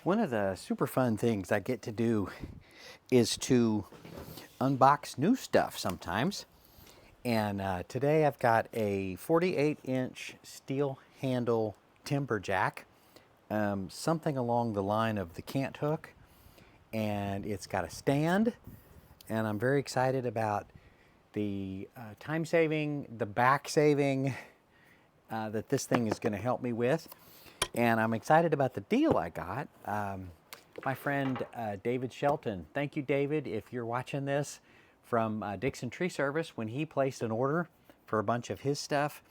One of the super fun things I get to do is to unbox new stuff sometimes. And today I've got a 48-inch steel handle timber jack, something along the line of the cant hook. And it's got a stand, and I'm very excited about the time saving, the back saving that this thing is going to help me with. And I'm excited about the deal I got. My friend David Shelton, thank you, David, if you're watching this, from Dixon Tree Service. When he placed an order for a bunch of his stuff,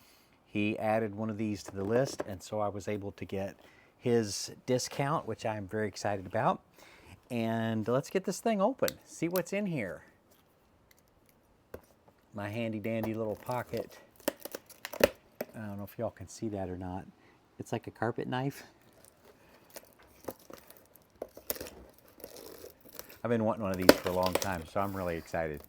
he added one of these to the list, and so I was able to get his discount, which I'm very excited about. And let's get this thing open, see what's in here. My handy dandy little pocket. I don't know if y'all can see that or not. It's like a carpet knife. I've been wanting one of these for a long time, so I'm really excited.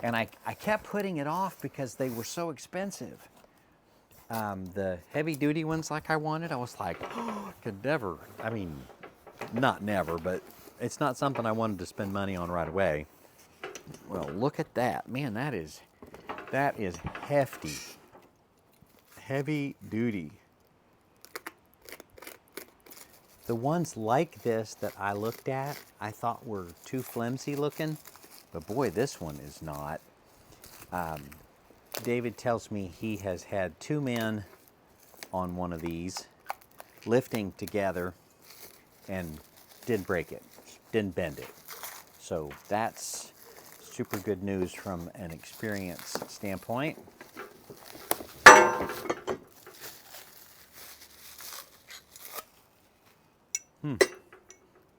And I kept putting it off because they were so expensive. The heavy duty ones like I wanted, I was like, oh, I could never, I mean, not never, but it's not something I wanted to spend money on right away. Well, look at that. Man, that is hefty. Heavy duty. The ones like this that I looked at, I thought were too flimsy looking, but boy, this one is not. David tells me he has had 2 men on one of these lifting together and didn't break it, didn't bend it. So that's super good news from an experience standpoint.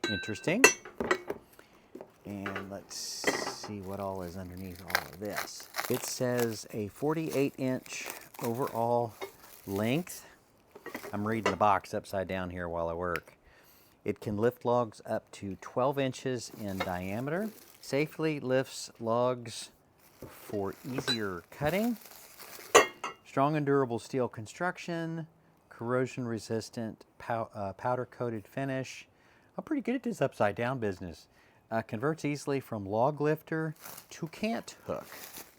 Interesting. And let's see what all is underneath all of this. It says a 48-inch overall length. I'm reading the box upside down here while I work. It can lift logs up to 12 inches in diameter. Safely lifts logs for easier cutting. Strong and durable steel construction. Corrosion resistant powder coated finish. I'm pretty good at this upside down business. Converts easily from log lifter to cant hook.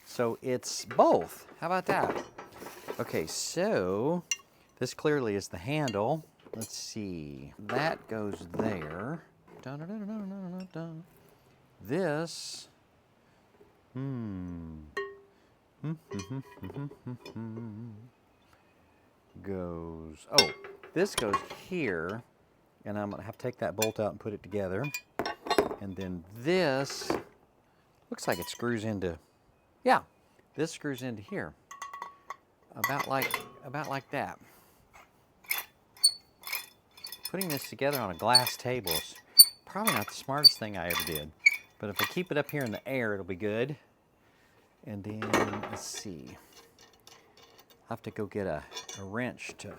So it's both. How about that? Okay, so this clearly is the handle. Let's see. That goes there. This. Goes. Oh, this goes here. And I'm going to have to take that bolt out and put it together. And then this looks like it screws into, yeah, this screws into here. About like that. Putting this together on a glass table is probably not the smartest thing I ever did. But if I keep it up here in the air, it'll be good. And then, let's see. I'll have to go get a wrench to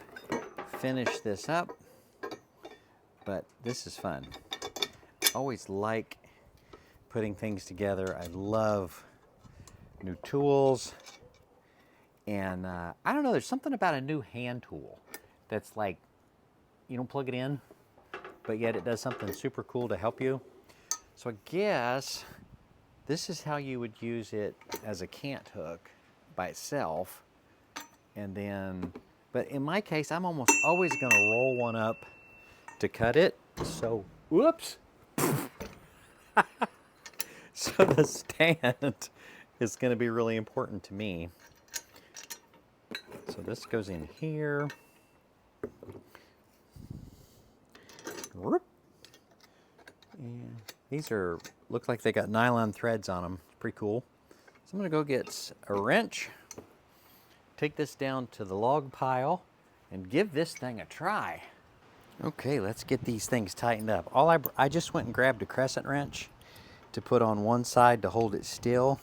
finish this up. But this is fun. Always like putting things together. I love new tools. And I don't know, there's something about a new hand tool that's like, you don't plug it in, but yet it does something super cool to help you. So I guess this is how you would use it as a cant hook by itself. And then, but in my case, I'm almost always gonna roll one up to cut it. So, whoops. So the stand is gonna be really important to me. So this goes in here. And these look like they got nylon threads on them. Pretty cool. So I'm gonna go get a wrench, take this down to the log pile, and give this thing a try. Okay, let's get these things tightened up. I just went and grabbed a crescent wrench to put on one side to hold it still,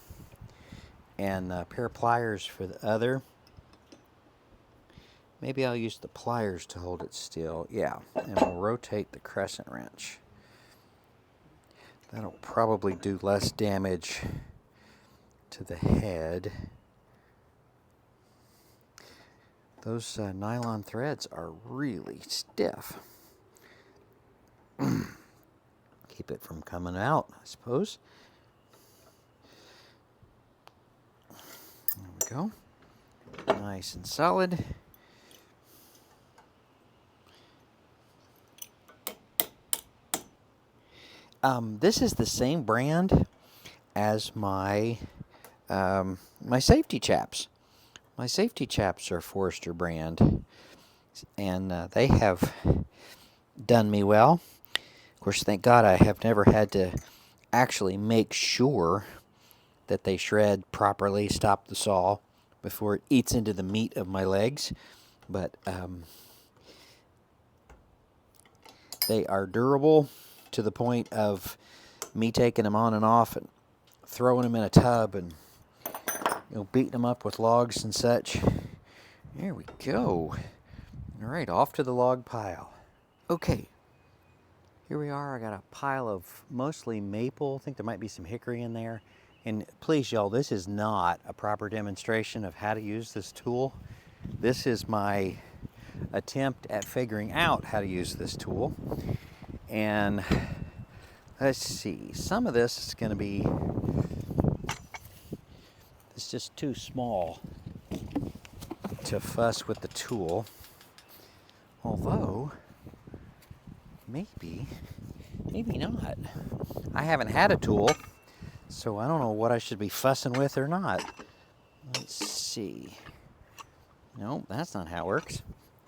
and a pair of pliers for the other. Maybe I'll use the pliers to hold it still. Yeah, and we'll rotate the crescent wrench. That'll probably do less damage to the head. Those nylon threads are really stiff. Keep it from coming out, I suppose. There we go. Nice and solid. This is the same brand as my my safety chaps. My safety chaps are Forester brand, and they have done me well. Of course, thank God I have never had to actually make sure that they shred properly, stop the saw before it eats into the meat of my legs. But they are durable to the point of me taking them on and off and throwing them in a tub and beating them up with logs and such. There we go. All right, off to the log pile. Okay, here we are. I got a pile of mostly maple. I think there might be some hickory in there. And please, y'all, this is not a proper demonstration of how to use this tool. This is my attempt at figuring out how to use this tool. And let's see, some of this is going to be, it's just too small to fuss with the tool. Although, maybe not. I haven't had a tool, so I don't know what I should be fussing with or not. Let's see. No, that's not how it works.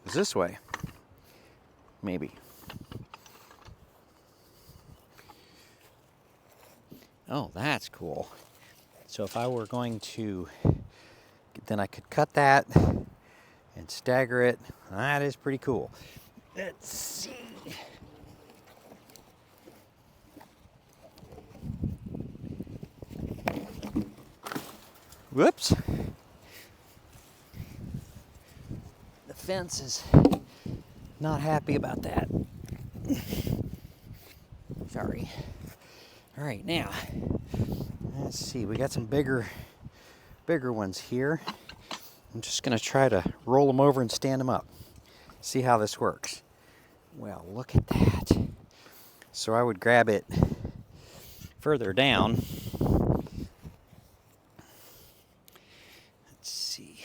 It's this way. Maybe. Oh, that's cool. So if I were going to, then I could cut that and stagger it. That is pretty cool. Let's see. Whoops. The fence is not happy about that. Sorry. All right, now, let's see. We got some bigger ones here. I'm just going to try to roll them over and stand them up. See how this works. Well, look at that. So I would grab it further down. Let's see.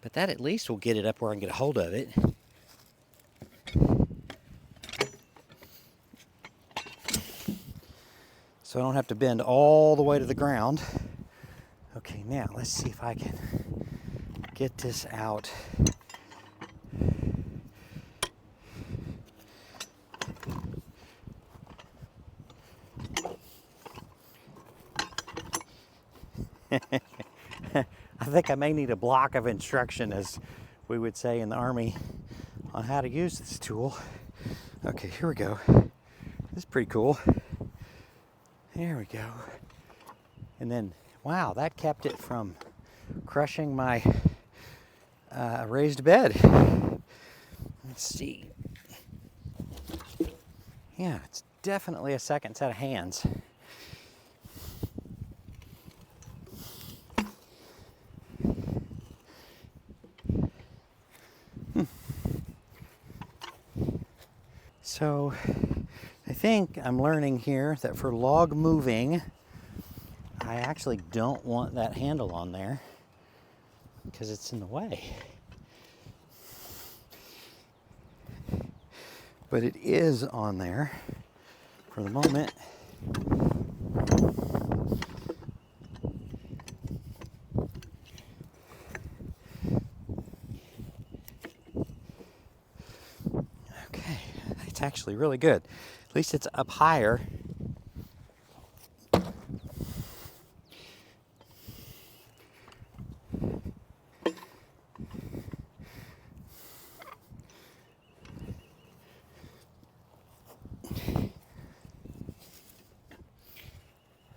But that at least will get it up where I can get a hold of it. So I don't have to bend all the way to the ground. Okay, now let's see if I can get this out. I think I may need a block of instruction, as we would say in the Army, on how to use this tool. Okay, here we go. This is pretty cool. There we go. And then, wow, that kept it from crushing my raised bed. Let's see. Yeah, it's definitely a second set of hands. So I think I'm learning here that for log moving, I actually don't want that handle on there because it's in the way. But it is on there for the moment. Okay, it's actually really good. At least it's up higher.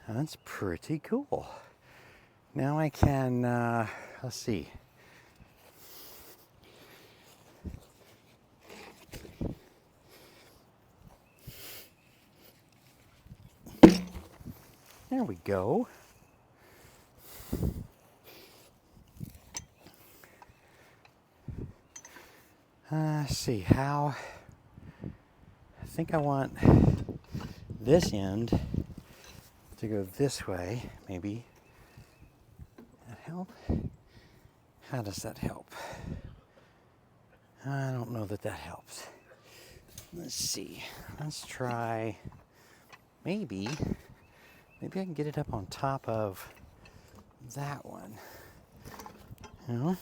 That's pretty cool. Now I can, let's see. There we go. Let's see how. I think I want this end to go this way, maybe. That help? How does that help? I don't know that helps. Let's see. Let's try. Maybe I can get it up on top of that one. You know?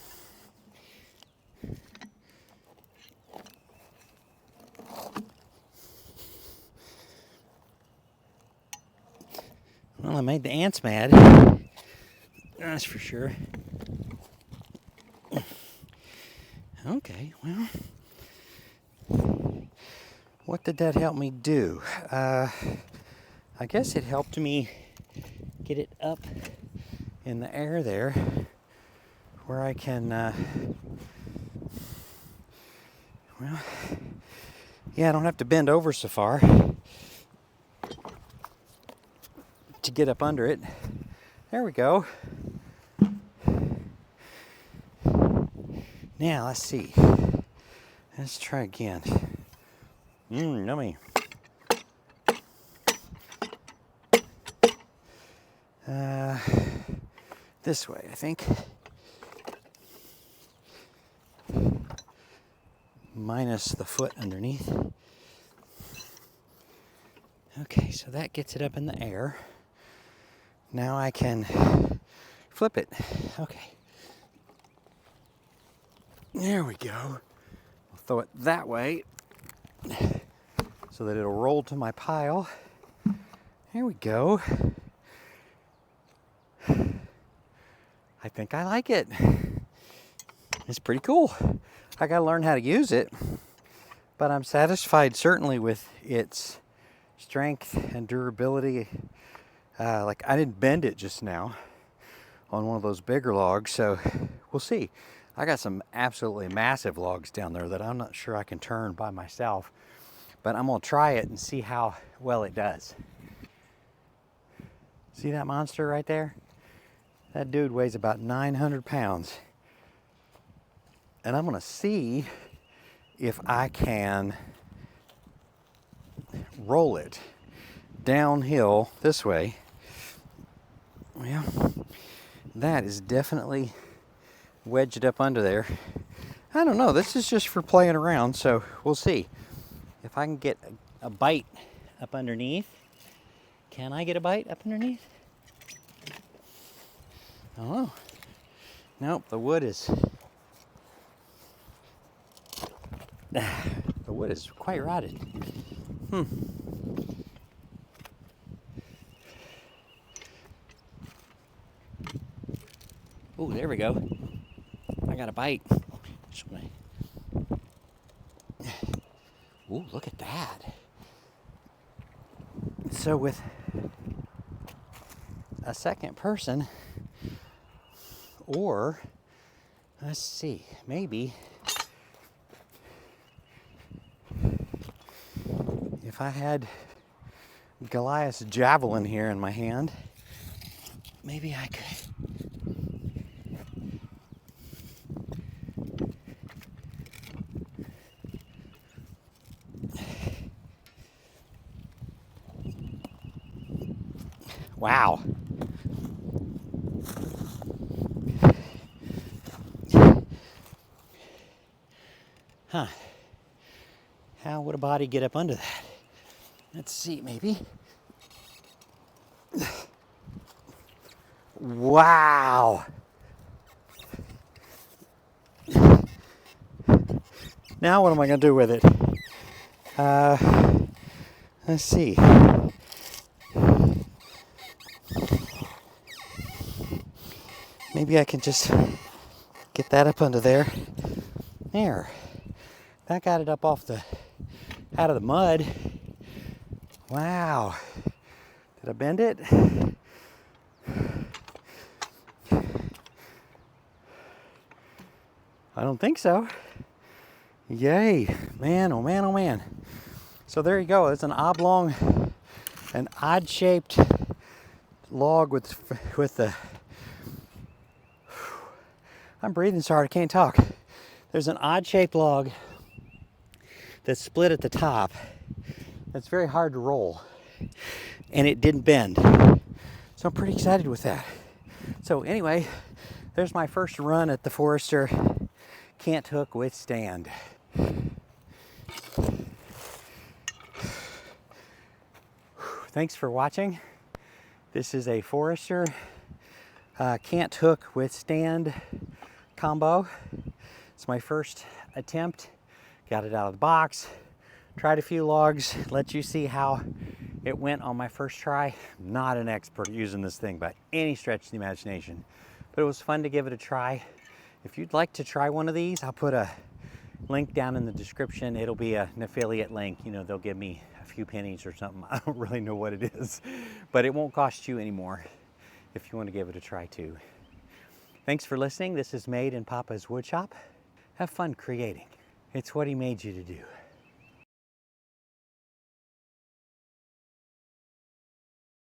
Well, I made the ants mad. That's for sure. Okay, well, what did that help me do? I guess it helped me get it up in the air there where I can, well, yeah, I don't have to bend over so far to get up under it. There we go. Now, let's see. Let's try again. Yummy. This way, I think. Minus the foot underneath. Okay, so that gets it up in the air. Now I can flip it. Okay. There we go. I'll throw it that way so that it'll roll to my pile. There we go. I think I like it. It's pretty cool. I gotta learn how to use it, but I'm satisfied certainly with its strength and durability. Like I didn't bend it just now on one of those bigger logs, so we'll see. I got some absolutely massive logs down there that I'm not sure I can turn by myself, but I'm gonna try it and see how well it does. See that monster right there? That dude weighs about 900 pounds. And I'm gonna see if I can roll it downhill this way. Well, that is definitely wedged up under there. I don't know, this is just for playing around, so we'll see. If I can get a bite up underneath. Can I get a bite up underneath? I don't know. Nope, the wood is quite rotted. Oh, there we go. I got a bite. Ooh, look at that. So with a second person, or let's see, maybe if I had Goliath's javelin here in my hand, maybe I could. Wow. Huh. How would a body get up under that? Let's see, maybe. Wow. Now what am I going to do with it? Let's see. Maybe I can just get that up under there. There. That got it up out of the mud. Wow. Did I bend it? I don't think so. Yay. Man, oh man, oh man. So there you go. It's an oblong, an odd-shaped log with the... I'm breathing so hard I can't talk. There's an odd-shaped log that's split at the top. That's very hard to roll, and it didn't bend. So I'm pretty excited with that. So anyway, there's my first run at the Forester Can't Hook Withstand. Thanks for watching. This is a Forester Can't Hook Withstand combo. It's my first attempt. Got it out of the box. Tried a few logs. Let you see how it went on my first try. I'm not an expert using this thing by any stretch of the imagination, but it was fun to give it a try. If you'd like to try one of these, I'll put a link down in the description. It'll be an affiliate link. You know, they'll give me a few pennies or something. I don't really know what it is, but it won't cost you anymore if you want to give it a try too. Thanks for listening. This is Made in Papa's Woodshop. Have fun creating. It's what he made you to do.